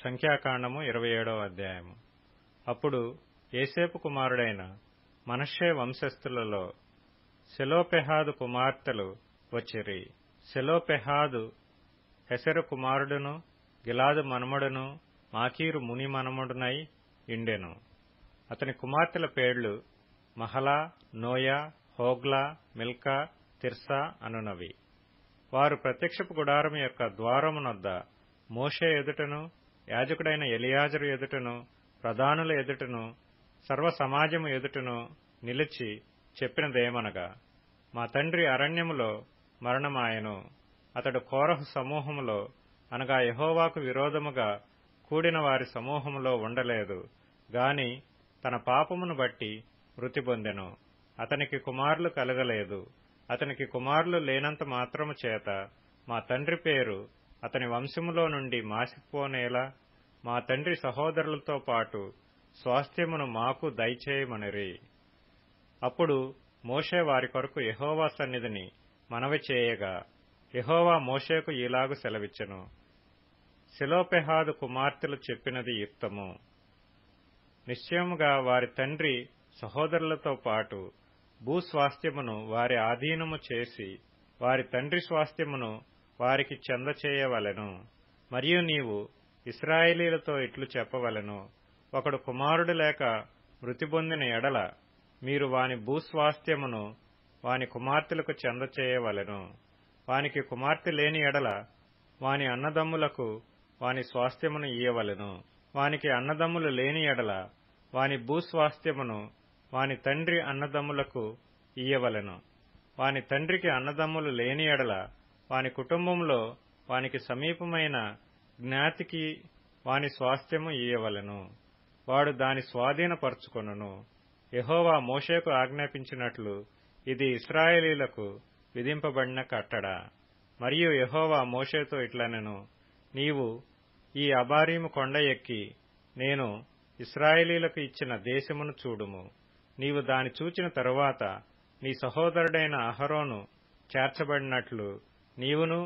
సంఖ్యాకాండము 27వ అధ్యాయము. అప్పుడు యోసేపు కుమారుడైన మనష్షే వంశస్థులలో సెలోపెహాదు కుమార్తెలు వచ్చిరి. సెలోపెహాదు హెసెరు కుమారుడును గిలాదు మనుమడును మాకీరు ముని మనుమడునై ఇండెను. అతని కుమార్తెల పేర్లు Mahlah, Noah, Hoglah, Milcah, Tirzah అనునవి. వారు ప్రత్యక్షపు గుడారము యొక్క ద్వారమునొద్ద మోషే ఎదుటను, యాజకుడైన ఎలియాజరు ఎదుటను, ప్రధానుల ఎదుటను, సర్వ సమాజము ఎదుటను నిలిచి చెప్పినదేమనగా, మా తండ్రి అరణ్యములో మరణమాయెను. అతడు కోరహు సమూహములో అనగా యెహోవాకు విరోధముగా కూడిన వారి సమూహములో ఉండలేదు గాని తన పాపమును బట్టి మృతి పొందెను. అతనికి కుమారులు కలగలేదు. అతనికి కుమారులు లేనంత మాత్రము చేత మా తండ్రి పేరు అతని వంశములో నుండి మాసిపోనేలా మా తండ్రి సహోదరులతో పాటు స్వాస్థ్యమును మాకు దయచేయమనిరి. అప్పుడు మోషే వారి కొరకు యెహోవా సన్నిధిని మనవి చేయగా, యెహోవా మోషేకు ఈలాగు సెలవిచ్చెను. సెలోపెహాదు కుమార్తెలు చెప్పినది యుక్తము. నిశ్చయముగా వారి తండ్రి సహోదరులతో పాటు భూస్వాస్థ్యమును వారి ఆధీనము చేసి వారి తండ్రి స్వాస్థ్యమును వారికి చెందచేయవలెను. మరియు నీవు ఇశ్రాయేలీలతో ఇట్లు చెప్పవలెను, ఒకడు కుమారుడు లేక మృతి పొందిన ఎడల మీరు వాని భూస్వాస్థ్యమును వాని కుమార్తెలకు చెందచేయవలెను. వానికి కుమార్తె లేని ఎడల వాని అన్నదమ్ములకు వాని స్వాస్థ్యమును ఇయ్యవలెను. వానికి అన్నదమ్ములు లేని ఎడల వాని భూస్వాస్థ్యమును వాని తండ్రి అన్నదమ్ములకు ఇయ్యవలెను. వాని తండ్రికి అన్నదమ్ములు లేని ఎడల వాని కుటుంబంలో వానికి సమీపమైన జ్ఞాతికి వాని స్వాస్థ్యము ఇయ్యవలెను. వాడు దాని స్వాధీనపరచుకొనును. యెహోవా మోషేకు ఆజ్ఞాపించినట్లు ఇది ఇశ్రాయేలీలకు విధింపబడిన కట్టడ. మరియు యెహోవా మోషేతో ఇట్లనెను, నీవు ఈ అబారీము కొండ ఎక్కి నేను ఇశ్రాయేలీలకు ఇచ్చిన దేశమును చూడుము. నీవు దాని చూచిన తరువాత నీ సహోదరుడైన అహరోను చేర్చబడినట్లు నీవును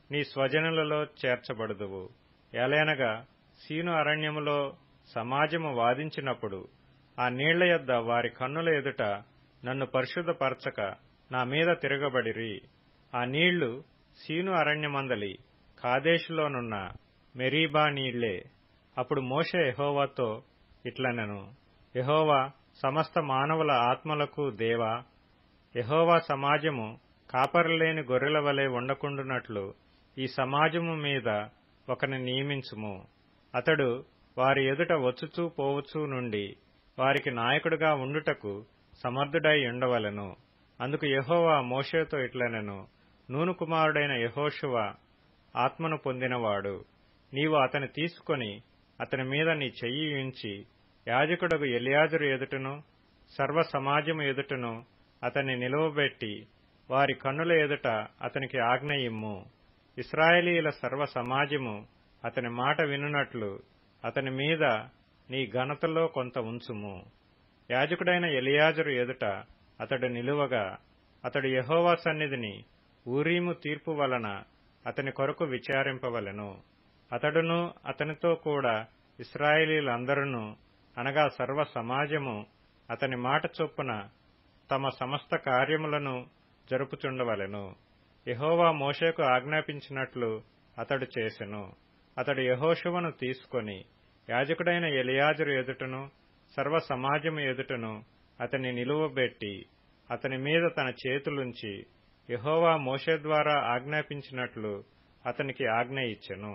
నీ స్వజనులలో చేర్చబడుదువు. ఏలైనగా సీను అరణ్యములో సమాజము వాదించినప్పుడు ఆ నీళ్ల యొద్ద వారి కన్నుల ఎదుట నన్ను పరిశుద్ధపరచక నా మీద తిరగబడిరి. ఆ నీళ్లు సీను అరణ్యమందలి కాదేశులోనున్న మెరీబా నీళ్లే. అప్పుడు మోషే యెహోవాతో ఇట్లనెను, యెహోవా సమస్త మానవుల ఆత్మలకు దేవా, యెహోవా సమాజము కాపరిలేని గొర్రెల వలె ఉండకుండునట్లు ఈ సమాజము మీద ఒకని నియమించుము. అతడు వారి ఎదుట వచ్చుచూ పోవచూ నుండి వారికి నాయకుడిగా ఉండుటకు సమర్థుడై ఉండవలెను. అందుకు యెహోవా మోషేతో ఇట్లనెను, నూను కుమారుడైన యెహోషువ ఆత్మను పొందినవాడు. నీవు అతని తీసుకొని అతని మీద నీ చెయ్యి ఉంచి యాజకుడగు ఎలియాజరు ఎదుటను సర్వ సమాజము ఎదుటను అతన్ని నిలువబెట్టి వారి కన్నుల ఎదుట అతనికి ఆజ్ఞ ఇమ్ము. ఇశ్రాయేలీయుల సర్వ సమాజము అతని మాట వినునట్లు అతని మీద నీ ఘనతలో కొంత ఉంచుము. యాజకుడైన ఎలియాజరు ఎదుట అతడు నిలువగా అతడు యెహోవా సన్నిధిని ఊరీము తీర్పు వలన అతని కొరకు విచారింపవలెను. అతడును అతనితో కూడా ఇశ్రాయేలీయులందరూ అనగా సర్వ సమాజము అతని మాట చొప్పున తమ సమస్త కార్యములను జరుపుచుండవలెను. యెహోవా మోషేకు ఆజ్ఞాపించినట్లు అతడు చేసెను. అతడు యెహోషువను తీసుకొని యాజకుడైన ఎలియాజరు ఎదుటను సర్వ సమాజము ఎదుటను అతన్ని నిలువబెట్టి అతని మీద తన చేతులుంచి యెహోవా మోషే ద్వారా ఆజ్ఞాపించినట్లు అతనికి ఆజ్ఞ ఇచ్చెను.